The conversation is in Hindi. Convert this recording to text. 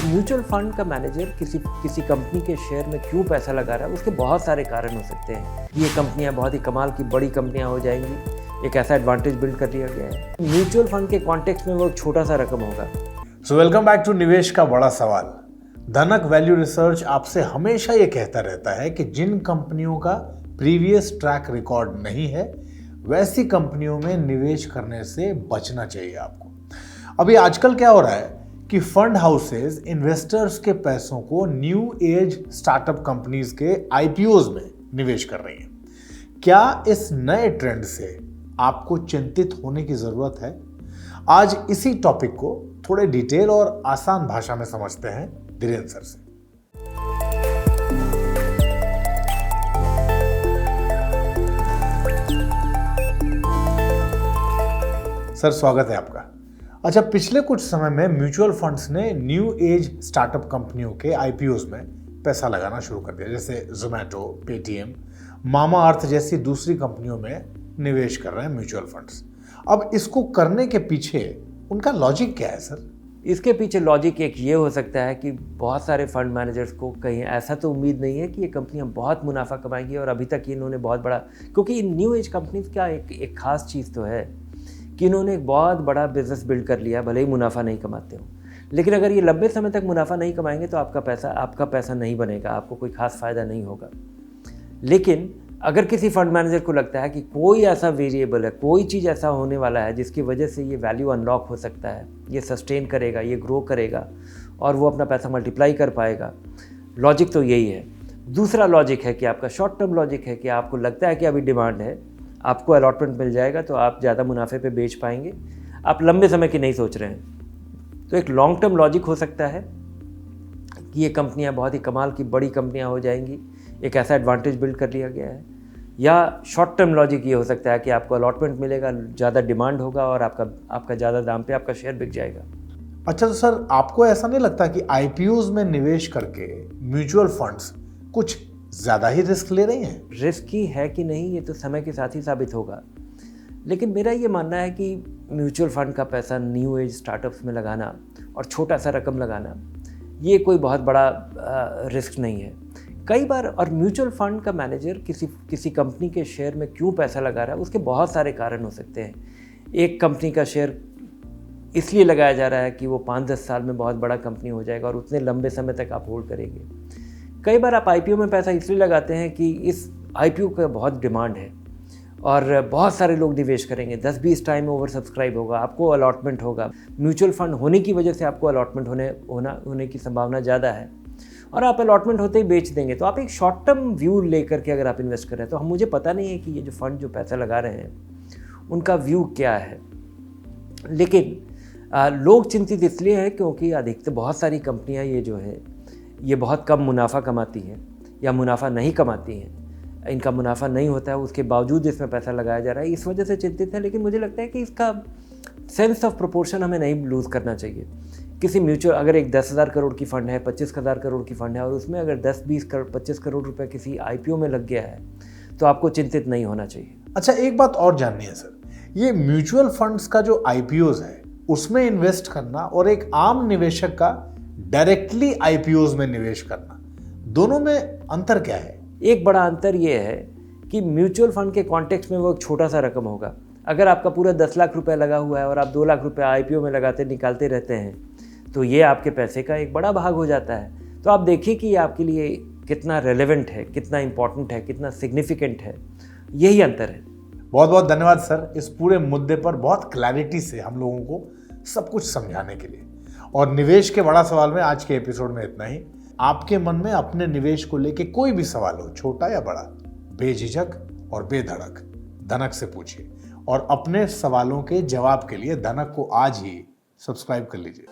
म्यूचुअल फंड का मैनेजर किसी कंपनी के शेयर में क्यों पैसा लगा रहा है, उसके बहुत सारे कारण हो सकते हैं। ये कंपनियां बहुत ही कमाल की बड़ी कंपनियां हो जाएंगी, एक ऐसा एडवांटेज बिल्ड कर लिया गया है। म्यूचुअल फंड के कॉन्टेक्स्ट में वो एक छोटा सा रकम होगा। सो वेलकम बैक टू निवेश का बड़ा सवाल। धनक वैल्यू रिसर्च आपसे हमेशा ये कहता रहता है कि जिन कंपनियों का प्रीवियस ट्रैक रिकॉर्ड नहीं है वैसी कंपनियों में निवेश करने से बचना चाहिए आपको। अभी आजकल क्या हो रहा है कि फंड हाउसेस इन्वेस्टर्स के पैसों को न्यू एज स्टार्टअप कंपनीज के आईपीओज में निवेश कर रही हैं। क्या इस नए ट्रेंड से आपको चिंतित होने की जरूरत है? आज इसी टॉपिक को थोड़े डिटेल और आसान भाषा में समझते हैं धीरेन्द्र सर से। सर स्वागत है आपका। अच्छा, पिछले कुछ समय में म्यूचुअल फंड्स ने न्यू एज स्टार्टअप कंपनियों के आईपीओज में पैसा लगाना शुरू कर दिया, जैसे जोमैटो, पेटीएम, मामा अर्थ जैसी दूसरी कंपनियों में निवेश कर रहे हैं म्यूचुअल फंड्स। अब इसको करने के पीछे उनका लॉजिक क्या है सर? इसके पीछे लॉजिक एक ये हो सकता है कि बहुत सारे फंड मैनेजर्स को कहीं ऐसा तो उम्मीद नहीं है कि ये कंपनियां बहुत मुनाफा कमाएंगी, और अभी तक इन्होंने बहुत बड़ा, क्योंकि न्यू एज कंपनीज का एक खास चीज़ तो है कि इन्होंने एक बहुत बड़ा बिजनेस बिल्ड कर लिया, भले ही मुनाफा नहीं कमाते हो। लेकिन अगर ये लंबे समय तक मुनाफा नहीं कमाएंगे तो आपका पैसा नहीं बनेगा, आपको कोई खास फ़ायदा नहीं होगा। लेकिन अगर किसी फंड मैनेजर को लगता है कि कोई ऐसा वेरिएबल है, कोई चीज़ ऐसा होने वाला है जिसकी वजह से ये वैल्यू अनलॉक हो सकता है, ये सस्टेन करेगा, ये ग्रो करेगा और वो अपना पैसा मल्टीप्लाई कर पाएगा, लॉजिक तो यही है। दूसरा लॉजिक है कि आपका शॉर्ट टर्म लॉजिक है कि आपको लगता है कि अभी डिमांड है, आपको अलॉटमेंट मिल जाएगा तो आप ज़्यादा मुनाफे पे बेच पाएंगे, आप लंबे समय की नहीं सोच रहे हैं। तो एक लॉन्ग टर्म लॉजिक हो सकता है कि ये कंपनियां बहुत ही कमाल की बड़ी कंपनियां हो जाएंगी, एक ऐसा एडवांटेज बिल्ड कर लिया गया है। या शॉर्ट टर्म लॉजिक ये हो सकता है कि आपको अलॉटमेंट मिलेगा, ज़्यादा डिमांड होगा और आपका ज़्यादा दाम पे आपका शेयर बिक जाएगा। अच्छा, तो सर आपको ऐसा नहीं लगता कि आईपीओज में निवेश करके म्यूचुअल फंड्स कुछ ज़्यादा ही रिस्क ले रही हैं? रिस्की है कि नहीं ये तो समय के साथ ही साबित होगा, लेकिन मेरा ये मानना है कि म्यूचुअल फंड का पैसा न्यू एज स्टार्टअप्स में लगाना और छोटा सा रकम लगाना ये कोई बहुत बड़ा रिस्क नहीं है। कई बार, और म्यूचुअल फंड का मैनेजर किसी कंपनी के शेयर में क्यों पैसा लगा रहा है, उसके बहुत सारे कारण हो सकते हैं। एक कंपनी का शेयर इसलिए लगाया जा रहा है कि वो 5-10 साल में बहुत बड़ा कंपनी हो जाएगा और उतने लंबे समय तक आप होल्ड करेंगे। कई बार आप आईपीओ में पैसा इसलिए लगाते हैं कि इस आईपीओ का बहुत डिमांड है और बहुत सारे लोग निवेश करेंगे, 10-20 टाइम ओवर सब्सक्राइब होगा, आपको अलॉटमेंट होगा। म्यूचुअल फंड होने की वजह से आपको अलॉटमेंट होने की संभावना ज़्यादा है और आप अलॉटमेंट होते ही बेच देंगे। तो आप एक शॉर्ट टर्म व्यू लेकर के अगर आप इन्वेस्ट कर रहे हैं तो मुझे पता नहीं है कि ये जो फंड जो पैसा लगा रहे हैं उनका व्यू क्या है। लेकिन लोग चिंतित इसलिए हैं क्योंकि अधिकतर बहुत सारी कंपनियां ये जो है ये बहुत कम मुनाफा कमाती हैं या मुनाफा नहीं कमाती हैं, इनका मुनाफा नहीं होता है, उसके बावजूद इसमें पैसा लगाया जा रहा है, इस वजह से चिंतित है। लेकिन मुझे लगता है कि इसका सेंस ऑफ प्रोपोर्शन हमें नहीं लूज़ करना चाहिए। किसी म्यूचुअल, अगर एक 10,000 करोड़ की फ़ंड है, 25,000 करोड़ की फ़ंड है और उसमें अगर 10-20 करोड़ 25 करोड़ रुपए किसी आईपीओ में लग गया है तो आपको चिंतित नहीं होना चाहिए। अच्छा, एक बात और जाननी है सर, ये म्यूचुअल फंड्स का जो आईपीओज है उसमें इन्वेस्ट करना और एक आम निवेशक का डायरेक्टली आईपीओज में निवेश करना, दोनों में अंतर क्या है? एक बड़ा अंतर ये है कि म्यूचुअल फंड के कॉन्टेक्स्ट में वो एक छोटा सा रकम होगा। अगर आपका पूरा 10 लाख रुपए लगा हुआ है और आप 2 लाख रुपए आईपीओ में लगाते निकालते रहते हैं तो ये आपके पैसे का एक बड़ा भाग हो जाता है। तो आप देखिए कि ये आपके लिए कितना रेलेवेंट है, कितना इंपॉर्टेंट है, कितना सिग्निफिकेंट है, यही अंतर है। बहुत बहुत धन्यवाद सर, इस पूरे मुद्दे पर बहुत क्लैरिटी से हम लोगों को सब कुछ समझाने के लिए। और निवेश के बड़ा सवाल में आज के एपिसोड में इतना ही। आपके मन में अपने निवेश को लेके कोई भी सवाल हो, छोटा या बड़ा, बेझिझक और बेधड़क धनक से पूछिए और अपने सवालों के जवाब के लिए धनक को आज ही सब्सक्राइब कर लीजिए।